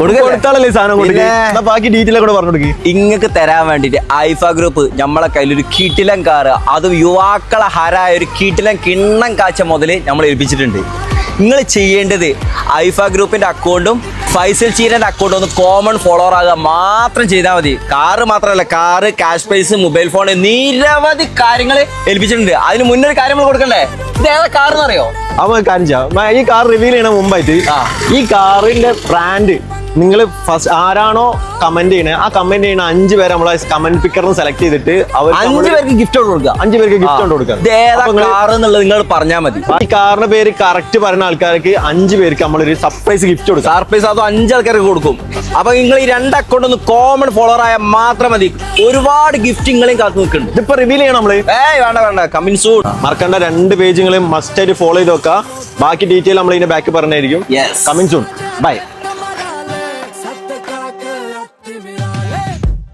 കൊടുത്താളല്ലേ സാധനം കൊടുക്കുക. ബാക്കി ഡീറ്റെയിൽ കൂടെ പറഞ്ഞു കൊടുക്കുക. ഇങ്ങക്ക് തരാൻ വേണ്ടിട്ട് ഐഫ ഗ്രൂപ്പ് നമ്മളെ കയ്യിൽ ഒരു കിടിലൻ കാറ്, അതും യുവാക്കളെ ഹരായ ഒരു കിടിലൻ കിണ്ണം കാച്ച മുതൽ നമ്മൾ ഏൽപ്പിച്ചിട്ടുണ്ട്. നിങ്ങൾ ചെയ്യേണ്ടത് ഐഫ ഗ്രൂപ്പിന്റെ അക്കൗണ്ടും ഫൈസൽ ചീരന്റെ അക്കൗണ്ടും ഒന്ന് കോമൺ ഫോളോവർ ആകുക മാത്രം ചെയ്താൽ മതി. കാറ് മാത്രമല്ല, car, cash prize, mobile phone, നിരവധി കാര്യങ്ങൾ ഏൽപ്പിച്ചിട്ടുണ്ട്. അതിന് മുന്നൊരു കാര്യം നമ്മൾ കൊടുക്കണ്ടേ? ഇത് ഏതാ കാർ എന്നറിയോ? അവൻ കാര്യം ചെയ്യാം. ഈ കാർ റിവീൽ ചെയ്യണ മുമ്പായിട്ട് ഈ കാറിന്റെ ബ്രാൻഡ് നിങ്ങൾ ഫസ്റ്റ് ആരാണോ കമന്റ് ചെയ്യണേ ആ കമന്റ് ചെയ്യുന്ന 5 പേരെ നമ്മളെ കമന്റ് പിക്കറിന് സെലക്ട് ചെയ്തിട്ട് അവർ 5 പേർക്ക് ഗിഫ്റ്റ് കൊടുക്കുക. 5 പേർക്ക് ഗിഫ്റ്റ് കൊടുക്കുക. എന്നുള്ളത് നിങ്ങൾ പറഞ്ഞാൽ മതി. ഈ കാറിന്റെ പേര് കറക്റ്റ് പറയുന്ന ആൾക്കാർക്ക് 5 പേർക്ക് നമ്മളൊരു സർപ്രൈസ് ഗിഫ്റ്റ് കൊടുക്കും. സർപ്രൈസ് അതോ 5 ആൾക്കാർക്ക് കൊടുക്കും. അപ്പൊ നിങ്ങൾ ഈ 2 അക്കൗണ്ട് ഒന്ന് കോമൺ ഫോളോവർ ആയാൽ മാത്രം മതി. ഒരുപാട് ഗിഫ്റ്റ് നിങ്ങളെയും കാത്തു നിൽക്കുന്നുണ്ട്. ഇതിപ്പോ റിവീൽ ചെയ്യണം നമ്മള്. വേണ്ട കമ്മിങ് സൂൺ. മറക്കണ്ട, 2 പേജുകളും മസ്റ്റ് ആയിട്ട് ഫോളോ ചെയ്ത് വെക്കുക. ബാക്കി ഡീറ്റെയിൽ നമ്മൾ ഇതിന്റെ ബാക്ക് പറഞ്ഞായിരിക്കും. Coming soon. ബൈ.